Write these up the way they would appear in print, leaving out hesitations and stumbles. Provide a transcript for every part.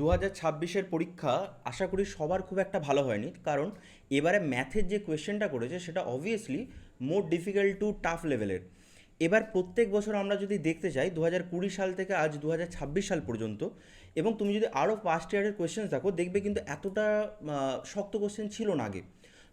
2026-এর পরীক্ষা আশা করি সবার খুব একটা ভালো হয়নি, কারণ এবারে ম্যাথের যে কোয়েশ্চেনটা করেছে সেটা obviously more difficult to tough লেভেলের। এবার প্রত্যেক বছর আমরা যদি দেখতে চাই 2020 সাল থেকে আজ 2026 সাল পর্যন্ত, এবং তুমি যদি আরও পাস্ট ইয়ারের কোয়েশ্চেন দেখো দেখবে কিন্তু এতটা শক্ত কোয়েশ্চেন ছিল না আগে।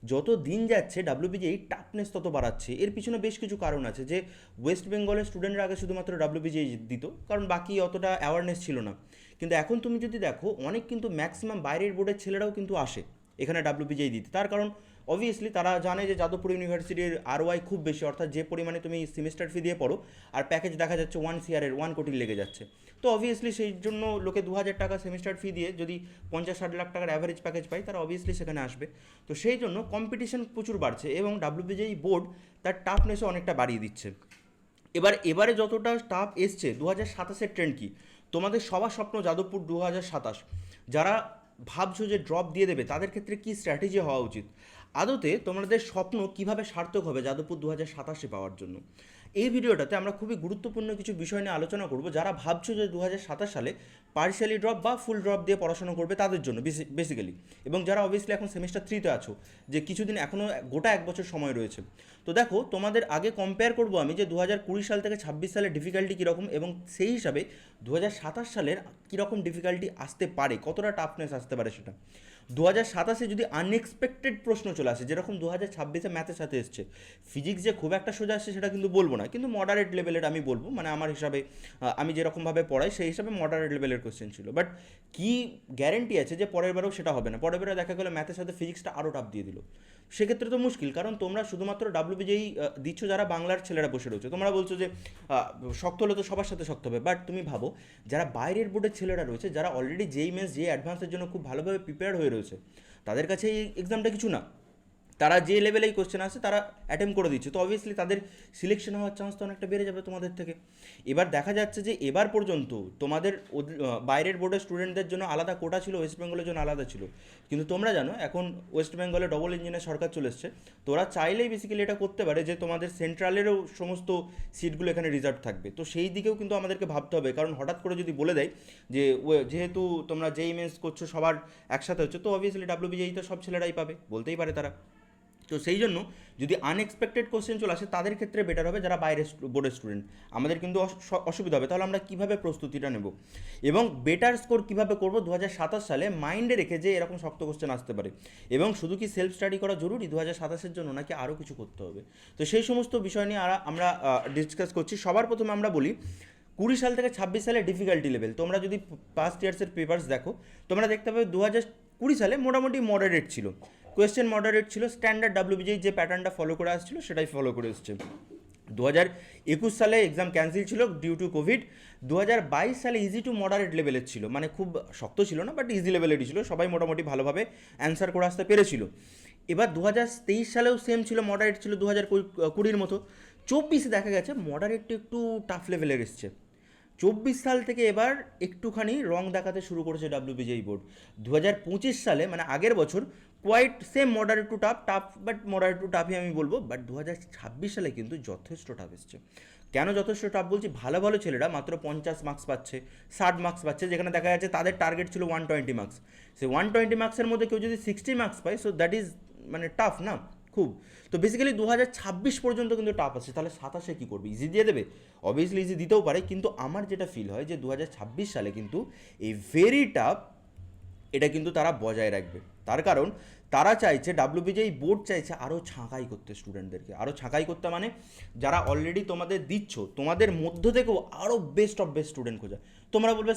যত দিন যাচ্ছে ডাব্লিউবিজেই টাফনেস তত বাড়াচ্ছে। এর পিছনে বেশ কিছু কারণ আছে, যে ওয়েস্ট বেঙ্গলের স্টুডেন্টরা আগে শুধুমাত্র ডাব্লিউবিজেই দিত, কারণ বাকি অতটা অ্যাওয়ারনেস ছিল না। কিন্তু এখন তুমি যদি দেখো অনেক কিন্তু ম্যাক্সিমাম বাইরের বোর্ডের ছেলেরাও কিন্তু আসে এখানে ডাব্লিউবিজেই দিতে। তার কারণ অবভিয়াসলি তারা জানে যে যাদবপুর ইউনিভার্সিটির আরওআই খুব বেশি, অর্থাৎ যে পরিমাণে তুমি সেমিস্টার ফি দিয়ে পড়ো আর প্যাকেজ দেখা যাচ্ছে 1 CR-এর 1 কোটি লেগে যাচ্ছে। তো অবভিয়াসলি সেই জন্য লোকে 2,000 টাকা সেমিস্টার ফি দিয়ে যদি 50-60 লাখ টাকার অ্যাভারেজ প্যাকেজ পায়, তারা অবভিয়াসলি সেখানে আসবে। তো সেই জন্য কম্পিটিশন প্রচুর বাড়ছে এবং ডাব্লিউবিজেই বোর্ড তার টাফনেসও অনেকটা বাড়িয়ে দিচ্ছে। এবারে যতটা টাফ এসছে, 2027-এর ট্রেন্ড কি? তোমাদের সবার স্বপ্ন যাদবপুর 2027। যারা ভাবছো যে ড্রপ দিয়ে দেবে তাদের ক্ষেত্রে কী স্ট্র্যাটেজি হওয়া উচিত? আদতে তোমাদের স্বপ্ন কিভাবে সার্থক হবে যাদবপুর 2027-এ পাওয়ার জন্য? এই ভিডিওটাতে আমরা খুবই গুরুত্বপূর্ণ কিছু বিষয় নিয়ে আলোচনা করব। যারা ভাবছো যে 2027 সালে পার্শিয়ালি ড্রপ বা ফুল ড্রপ দিয়ে পড়াশোনা করবে তাদের জন্য বেসিক্যালি, এবং যারা অবভিয়াসলি এখন সেমিস্টার 3-তে আছো, যে কিছুদিন এখনও গোটা 1 বছর সময় রয়েছে। তো দেখো, তোমাদের আগে কম্পেয়ার করব আমি যে 2020 সাল থেকে 26 সালের ডিফিকাল্টি কীরকম, এবং সেই হিসাবে 2027 সালের কীরকম ডিফিকাল্টি আসতে পারে, কতটা টাফনেস আসতে পারে সেটা। 2027-এ যদি আনএক্সপেক্টেড প্রশ্ন চলে আসে, যেরকম 2026-এ ম্যাথের সাথে এসছে, ফিজিক্স যে খুব একটা সোজা আসছে সেটা কিন্তু বলবো না, কিন্তু মডারেট লেভেলের আমি বলবো, মানে আমার হিসাবে আমি যেরকমভাবে পড়াই সেই হিসাবে মডারেট লেভেলের কোশ্চেন ছিল। বাট কি গ্যারেন্টি আছে যে পরের বারেও সেটা হবে না? পরের বারে দেখা গেলো ম্যাথের সাথে ফিজিক্সটা আরও টাফ দিয়ে দিল। সেক্ষেত্রে তো মুশকিল, কারণ তোমরা শুধুমাত্র ডাব্লিউবিজেই দিচ্ছ যারা বাংলার ছেলেরা বসে রয়েছে। তোমরা বলছো যে শক্ত হলে তো সবার সাথে শক্ত হবে, বাট তুমি ভাবো যারা বাইরের বোর্ডের ছেলেরা রয়েছে, যারা অলরেডি যেই মেন্স যে অ্যাডভান্সের জন্য খুব ভালোভাবে প্রিপেয়ার হয়ে রয়েছে, তাদের কাছে এই এক্সামটা কিছু না। তারা যে লেভেলেই কোশ্চেন আসে তারা অ্যাটেম্প করে দিচ্ছে, তো অবভিয়াসলি তাদের সিলেকশন হওয়ার চান্স তো অনেকটা বেড়ে যাবে তোমাদের থেকে। এবার দেখা যাচ্ছে যে এবার পর্যন্ত তোমাদের বাইরের বোর্ডের স্টুডেন্টদের জন্য আলাদা কোটা ছিল, ওয়েস্ট বেঙ্গলের জন্য আলাদা ছিল। কিন্তু তোমরা জানো এখন ওয়েস্ট বেঙ্গলে ডবল ইঞ্জিনের সরকার চলে এসছে, তো ওরা চাইলেই বেসিক্যালি এটা করতে পারে যে তোমাদের সেন্ট্রালেরও সমস্ত সিটগুলো এখানে রিজার্ভ থাকবে। তো সেই দিকেও কিন্তু আমাদেরকে ভাবতে হবে, কারণ হঠাৎ করে যদি বলে দেয় যে যেহেতু তোমরা যেই মেন্স করছো সবার একসাথে হচ্ছে, তো অবভিয়াসলি ডাব্লিউবিজেই তো সব ছেলেরাই পাবে, বলতেই পারে তারা। তো সেই জন্য যদি আনএক্সপেক্টেড কোশ্চেন চলে আসে তাদের ক্ষেত্রে বেটার হবে যারা বাইরের বোর্ডের স্টুডেন্ট। আমাদের কিন্তু অসুবিধা হবে, তাহলে আমরা কীভাবে প্রস্তুতিটা নেব এবং বেটার স্কোর কীভাবে করবো 2027 সালে মাইন্ডে রেখে যে এরকম শক্ত কোশ্চেন আসতে পারে। এবং শুধু কি সেলফ স্টাডি করা জরুরি 2027-এর জন্য, নাকি আরও কিছু করতে হবে? তো সেই সমস্ত বিষয় নিয়ে আমরা ডিসকাস করছি। সবার প্রথমে আমরা বলি 20 সাল থেকে 26 সালে ডিফিকাল্টি লেভেল। তোমরা যদি পাস্ট ইয়ার্সের পেপার্স দেখো, তোমরা দেখতে পাবে 2020 সালে মোটামুটি মডারেট ছিল, কোয়েশ্চেন মডারেট ছিল, স্ট্যান্ডার্ড ডাব্লিউবিজেই যে প্যাটার্নটা ফলো করে আসছিল সেটাই ফলো করে এসছে। 2021 সালে এক্সাম ক্যান্সেল ছিল ডিউ টু কোভিড। 2022 সালে ইজি টু মডারেট লেভেলের ছিল, মানে খুব শক্ত ছিল না বাট ইজি লেভেলেরই ছিল, সবাই মোটামুটি ভালোভাবে অ্যান্সার করে আসতে পেরেছিল। এবার 2023 সালেও সেম ছিল, মডারেট ছিল 2020-এর মতো। 24-এ দেখা গেছে মডারেটটা একটু টাফ লেভেলের এসছে। 24 সাল থেকে এবার একটুখানি রং দেখাতে শুরু করেছে ডাব্লিউবিজেই বোর্ড। 2025 সালে মানে আগের বছর quite same moderate to tough but moderate to টাফই আমি বলবো, বাট 2026 সালে কিন্তু যথেষ্ট টাফ এসছে। কেন যথেষ্ট টাফ বলছি? ভালো ভালো ছেলেরা মাত্র 50 মার্কস পাচ্ছে, 60 মার্কস পাচ্ছে, যেখানে দেখা যাচ্ছে তাদের টার্গেট ছিল 120 মার্কস। সেই 120 মার্কসের মধ্যে কেউ যদি 60 মার্কস পায়, সো দ্যাট ইজ মানে টাফ না খুব। তো বেসিক্যালি 2026 পর্যন্ত কিন্তু টাফ আছে। তাহলে 27-এ কী করবে? ইজি দিয়ে দেবে? অবভিয়াসলি ইজি দিতেও পারে, কিন্তু আমার যেটা ফিল হয় যে 2026 সালে কিন্তু এই ভেরি টাফ এটা কিন্তু তারা বজায় রাখবে। তার কারণ তারা চাইছে, ডাব্লিউবিজেই বোর্ড চাইছে আরও ছাঁকাই করতে স্টুডেন্টদেরকে, আরও ছাঁকাই করতে, মানে যারা অলরেডি তোমাদের দিচ্ছ তোমাদের মধ্য থেকেও আরও বেস্ট অফ বেস্ট স্টুডেন্ট খোঁজা। তোমরা বলবে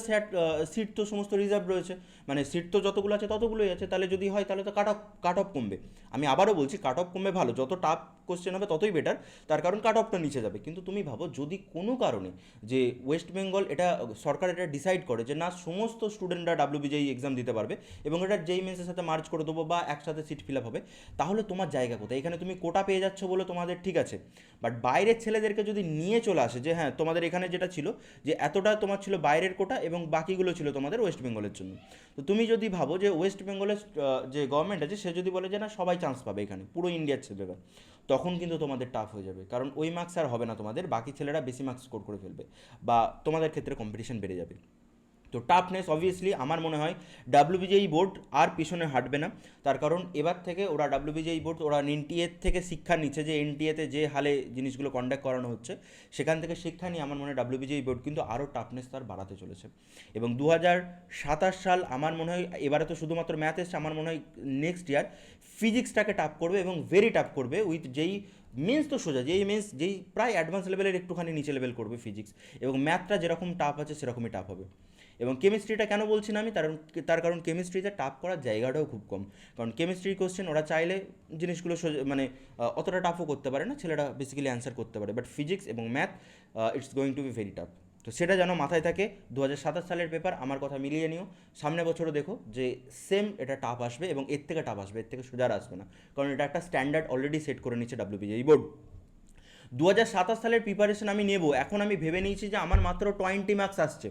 সিট তো সমস্ত রিজার্ভ রয়েছে, মানে সিট তো যতগুলো আছে ততগুলোই আছে, তাহলে যদি হয় তাহলে তো কাট অফ কমবে। আমি আবারও বলছি, কাট অফ কমবে ভালো, যত টাফ কোশ্চেন হবে ততই বেটার, তার কারণ কাট অফটা নিচে যাবে। কিন্তু তুমি ভাবো যদি কোনো কারণে যে ওয়েস্ট বেঙ্গল এটা সরকার এটা ডিসাইড করে যে না সমস্ত স্টুডেন্টরা ডাব্লিউবিজেই এক্সাম দিতে পারবে এবং এটা যেই মেন্সের সাথে মার্চ করে দেবো বা একসাথে সিট ফিল আপ হবে, তাহলে তোমার জায়গা কোথায়? এখানে তুমি কোটা পেয়ে যাচ্ছ বলে তোমাদের ঠিক আছে, বাট বাইরের ছেলেদেরকে যদি নিয়ে চলে আসে যে হ্যাঁ তোমাদের এখানে যেটা ছিল যে এতটা তোমার ছিল বাইরের কোটা এবং বাকিগুলো ছিল তোমাদের ওয়েস্ট বেঙ্গলের জন্য, তো তুমি যদি ভাবো যে ওয়েস্ট বেঙ্গলের যে গভর্নমেন্ট আছে সে যদি বলে যে না সবাই চান্স পাবে এখানে পুরো ইন্ডিয়ার ছেলেরা, তখন কিন্তু তোমাদের টাফ হয়ে যাবে, কারণ ওই মার্কস আর হবে না তোমাদের, বাকি ছেলেরা বেশি মার্কস স্কোর করে ফেলবে বা তোমাদের ক্ষেত্রে কম্পিটিশন বেড়ে যাবে। তো তো টাফনেস অবভিয়াসলি আমার মনে হয় ডাব্লিউবিজেই বোর্ড আর পিছনে হাঁটবে না, তার কারণ এবার থেকে ওরা ডাব্লিউবিজেই বোর্ড ওরা এনটিএ থেকে শিক্ষা নিচ্ছে, যে এনটিএতে যে হালে জিনিসগুলো কন্ডাক্ট করানো হচ্ছে সেখান থেকে শিক্ষা নিয়ে আমার মনে হয় ডাব্লিউবিজেই বোর্ড কিন্তু আরও টাফনেস তার বাড়াতে চলেছে। এবং 2027 সাল আমার মনে হয়, এবারে তো শুধুমাত্র ম্যাথ এসছে, আমার মনে হয় নেক্সট ইয়ার ফিজিক্সটাকে টাফ করবে এবং ভেরি টাফ করবে, উইথ যেই মেন্স তো সোজা, যেই মেন্স যেই প্রায় অ্যাডভান্স লেভেলের একটুখানি নিচে লেভেল করবে ফিজিক্স, এবং ম্যাথটা যেরকম টাফ আছে সেরকমই টাফ হবে। এবং কেমিস্ট্রিটা কেন বলছি না আমি, তার কারণ কেমিস্ট্রিতে টাফ করার জায়গাটাও খুব কম, কারণ কেমিস্ট্রির কোশ্চেন ওরা চাইলে জিনিসগুলো মানে অতটা টাফও করতে পারে না, ছেলেরা বেসিক্যালি অ্যান্সার করতে পারে, বাট ফিজিক্স এবং math it's going to be very tough. তো সেটা যেন মাথায় থাকে, 2027 সালের পেপার আমার কথা মিলিয়ে নিও, সামনে বছরও দেখো যে সেম এটা টাফ আসবে এবং এর থেকে টাফ আসবে, এর থেকে সোজা আসবে না, কারণ এটা একটা স্ট্যান্ডার্ড অলরেডি সেট করে নিচ্ছে ডাব্লিউবিজেই বোর্ড। 2027 সালের প্রিপারেশন আমি নেব, এখন আমি ভেবে নিয়েছি যে আমার মাত্র 20 মার্কস আসছে,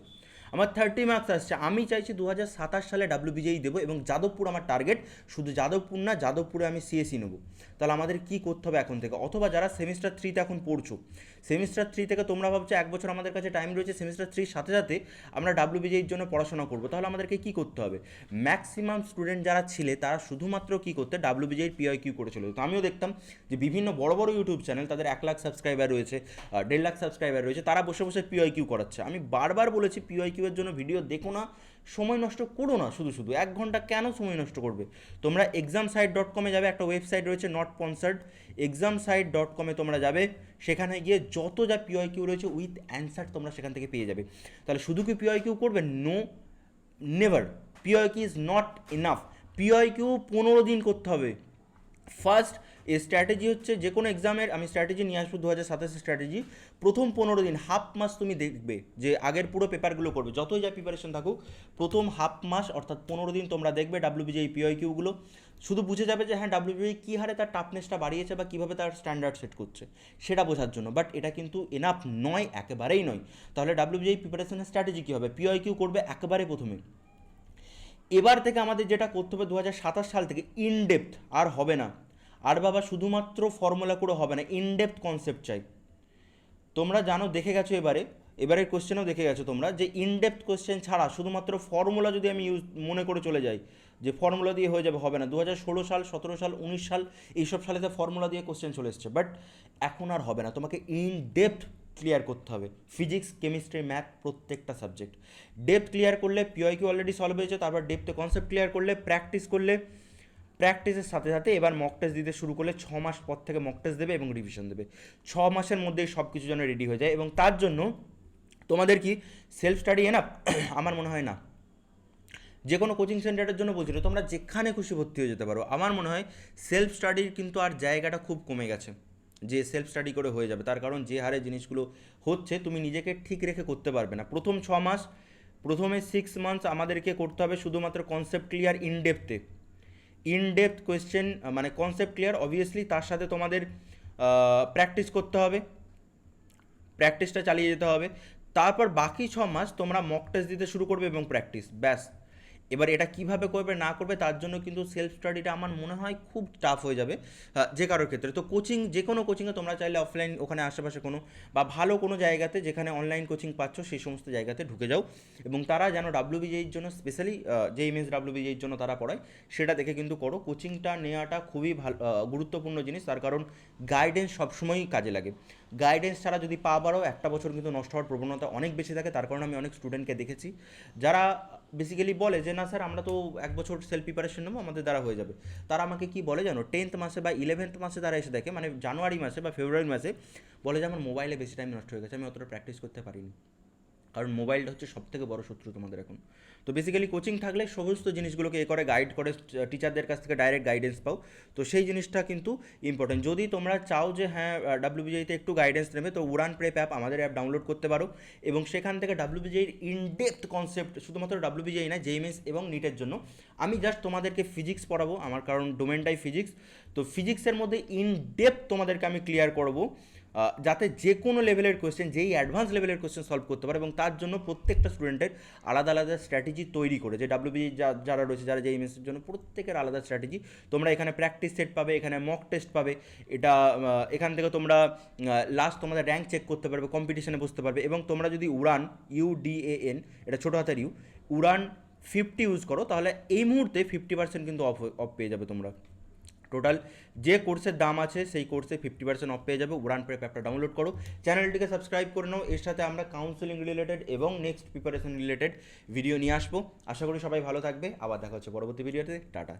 আমার 30 মার্কস আসছে, আমি চাইছি 2027 সালে ডাব্লিউবিজেই দেবো, এবং যাদবপুর আমার টার্গেট, শুধু যাদবপুর না, যাদবপুরে আমি সিএসি নেবো। তাহলে আমাদের কী করতে হবে এখন থেকে, অথবা যারা সেমিস্টার 3তে এখন পড়ছো, সেমিস্টার 3 থেকে তোমরা ভাবছো 1 বছর আমাদের কাছে টাইম রয়েছে, সেমিস্টার 3 সাথে সাথে আমরা ডাব্লিউবিজেইর জন্য পড়াশোনা করবো, তাহলে আমাদেরকে কী করতে হবে? ম্যাক্সিমাম স্টুডেন্ট যারা ছিলে তারা শুধুমাত্র কী করতে, ডাব্লিউবিজেইর পিআইকিউ করে চলে যেত। আমিও দেখতাম যে বিভিন্ন বড় বড় ইউটিউব চ্যানেল, তাদের 1 লাখ সাবস্ক্রাইবার রয়েছে, 1.5 লাখ সাবস্ক্রাইবার রয়েছে, তারা বসে বসে পিআইকিউ করাচ্ছে। আমি বারবার বলেছি পিআইকিউ এর জন্য ভিডিও দেখো না, সময় নষ্ট করো না, শুধু শুধু 1 ঘন্টা কেন সময় নষ্ট করবে? তোমরা examsite.com-এ যাবে, একটা ওয়েবসাইট রয়েছে নট স্পন্সার্ড, examsite.com-এ তোমরা যাবে, সেখানে গিয়ে যত যা পিআইকিউ রয়েছে উইথ অ্যান্সার তোমরা সেখান থেকে পেয়ে যাবে। তাহলে শুধু কি পিআইকিউ করবে? No, never. PIQ is not enough, PIQ 15 দিন করতে হবে। ফার্স্ট স্ট্র্যাটেজি হচ্ছে, যে কোনো এক্সামের আমি স্ট্র্যাটেজি নিয়ে আসবো 2027 স্ট্র্যাটেজি, প্রথম 15 দিন, হাফ মাস তুমি দেখবে যে আগের পুরো পেপারগুলো করবে, যতই যা প্রিপারেশন থাকুক, প্রথম হাফ মাস অর্থাৎ 15 দিন তোমরা দেখবে ডাব্লিউবিজেই পিআইকিউগুলো, শুধু বুঝে যাবে যে হ্যাঁ ডাব্লিউবিজেই কী হারে তার টাফনেসটা বাড়িয়েছে বা কীভাবে তার স্ট্যান্ডার্ড সেট করছে সেটা বোঝার জন্য, বাট এটা কিন্তু এনাফ নয়, একেবারেই নয়। তাহলে ডাব্লিউবিজেই প্রিপারেশনের স্ট্র্যাটেজি কী হবে? পিআইকিউ করবে একেবারে প্রথমে। এবার থেকে আমাদের যেটা করতে হবে 2027 সাল থেকে, ইনডেপথ আর হবে না, আর বাবা শুধুমাত্র ফর্মুলা করে হবে না, ইনডেপথ কনসেপ্ট চাই। তোমরা জানো, দেখে গেছো এবারের কোশ্চেনও দেখে গেছো তোমরা, যে ইনডেপথ কোশ্চেন ছাড়া শুধুমাত্র ফর্মুলা যদি আমি মনে করে চলে যাই যে ফর্মুলা দিয়ে হয়ে যাবে, হবে না। 2016 সাল, 17 সাল, 19 সাল, এইসব সালেতে ফর্মুলা দিয়ে কোশ্চেন চলে এসছে, বাট এখন আর হবে না, তোমাকে ইনডেপথ ক্লিয়ার করতে হবে, ফিজিক্স, কেমিস্ট্রি, ম্যাথ, প্রত্যেকটা সাবজেক্ট। ডেপথ ক্লিয়ার করলে পিআইকিউ অলরেডি সলভ হয়েছে, তারপর ডেপথে কনসেপ্ট ক্লিয়ার করলে, প্র্যাকটিস করলে, প্র্যাকটিসের সাথে সাথে এবার মক টেস্ট দিতে শুরু করলে 6 মাস পর থেকে মক টেস্ট দেবে এবং রিভিশন দেবে, 6 মাসের মধ্যেই সব কিছু যেন রেডি হয়ে যায়। এবং তার জন্য তোমাদের কি সেলফ স্টাডি এনাফ? আমার মনে হয় না। যে কোনো কোচিং সেন্টারের জন্য বলছিল, তোমরা যেখানে খুশি ভর্তি হয়ে যেতে পারো, আমার মনে হয় সেলফ স্টাডির কিন্তু আর জায়গাটা খুব কমে গেছে, যে সেলফ স্টাডি করে হয়ে যাবে, তার কারণ যে হারে জিনিসগুলো হচ্ছে তুমি নিজেকে ঠিক রেখে করতে পারবে না। প্রথম 6 মাস, প্রথমে 6 মান্থস আমাদেরকে করতে হবে শুধুমাত্র কনসেপ্ট ক্লিয়ার, ইনডেপথ কোয়েশ্চেন, মানে কনসেপ্ট ক্লিয়ার অবভিয়াসলি, তার সাথে তোমাদের প্র্যাকটিস করতে হবে, প্র্যাকটিসটা চালিয়ে যেতে হবে। তারপর বাকি 6 মাস তোমরা মক টেস্ট দিতে শুরু করবে এবং প্র্যাকটিস, ব্যাস। এবার এটা কিভাবে করবে না করবে তার জন্য কিন্তু সেলফ স্টাডিটা আমার মনে হয় খুব টাফ হয়ে যাবে যে কারোর ক্ষেত্রে। তো কোচিং, যে কোনো কোচিংয়ে তোমরা চাইলে অফলাইন, ওখানে আশেপাশে কোনো বা ভালো কোনো জায়গাতে যেখানে অনলাইন কোচিং পাচ্ছ সেই সমস্ত জায়গাতে ঢুকে যাও, এবং তারা যেন ডাব্লিউবিজেইর জন্য স্পেশালি যে ইমেজ ডাব্লিউবিজেইর জন্য তারা পড়ায় সেটা দেখে কিন্তু করো। কোচিংটা নেওয়াটা খুবই ভালো, গুরুত্বপূর্ণ জিনিস, তার কারণ গাইডেন্স সবসময়ই কাজে লাগে। গাইডেন্স ছাড়া যদি পা বাড়ো, একটা বছর কিন্তু নষ্ট হওয়ার প্রবণতা অনেক বেশি থাকে। তার কারণে আমি অনেক স্টুডেন্টকে দেখেছি যারা বেসিক্যালি বলে যে না স্যার আমরা তো 1 বছর সেলফ প্রিপারেশন নেবো, আমাদের দ্বারা হয়ে যাবে। তারা আমাকে কি বলে জানো, 10th মাসে বা 11th মাসে তারা এসে দেখে, মানে জানুয়ারি মাসে বা ফেব্রুয়ারি মাসে, বলে যে আমার মোবাইলে বেশি টাইম নষ্ট হয়ে গেছে, আমি অতটা প্র্যাকটিস করতে পারিনি। কারণ মোবাইলটা হচ্ছে সবথেকে বড় শত্রু তোমাদের এখন। তো বেসিক্যালি কোচিং থাকলে সমস্ত জিনিসগুলোকে করে গাইড করে, টিচারদের কাছ থেকে ডাইরেক্ট গাইডেন্স পাও, তো সেই জিনিসটা কিন্তু ইম্পর্টেন্ট। যদি তোমরা চাও যে হ্যাঁ ডাব্লিউবিজেইতে একটু গাইডেন্স নেবে, তো উড়ান প্রেপ অ্যাপ, আমাদের অ্যাপ ডাউনলোড করতে পারো, এবং সেখান থেকে ডাব্লিউবিজেইর ইনডেপথ কনসেপ্ট, শুধুমাত্র ডাব্লিউবিজেই না, জেএমএস এবং নিটের জন্য আমি জাস্ট তোমাদেরকে ফিজিক্স পড়াবো, আমার কারণ ডোমেনটাই ফিজিক্স, তো ফিজিক্সের মধ্যে ইনডেপথ তোমাদেরকে আমি ক্লিয়ার করবো যাতে যে কোনো লেভেলের কোয়েশ্চেন, যেই অ্যাডভান্স লেভেলের কোয়েশ্চেন সলভ করতে পারে, এবং তার জন্য প্রত্যেকটা স্টুডেন্টের আলাদা আলাদা স্ট্র্যাটেজি তৈরি করে, যে ডাব্লিউবিজি যারা রয়েছে, যারা জেইএমএসের জন্য, প্রত্যেকের আলাদা স্ট্র্যাটেজি। তোমরা এখানে প্র্যাকটিস সেট পাবে, এখানে মক টেস্ট পাবে, এটা এখান থেকে তোমরা লাস্ট তোমাদের র্যাঙ্ক চেক করতে পারবে, কম্পিটিশনে বসতে পারবে। এবং তোমরা যদি উড়ান, UDAN, এটা ছোটো হাতের উড়ান 50 ইউজ করো, তাহলে এই মুহূর্তে 50% কিন্তু অফ পেয়ে যাবে তোমরা। টোটাল যে কোর্সের দাম আছে সেই কোর্সে 50% অফ পেয়ে যাবে। উড়ান প্রেপ অ্যাপটা ডাউনলোড করো, চ্যানেলটিকে সাবস্ক্রাইব করে নাও। এর সাথে আমরা কাউন্সেলিং রিলেটেড এবং নেক্সট প্রিপারেশন রিলেটেড ভিডিও নিয়ে আসবো। আশা করি সবাই ভালো থাকবে, আবার দেখা হচ্ছে পরবর্তী ভিডিওতে। টাটা।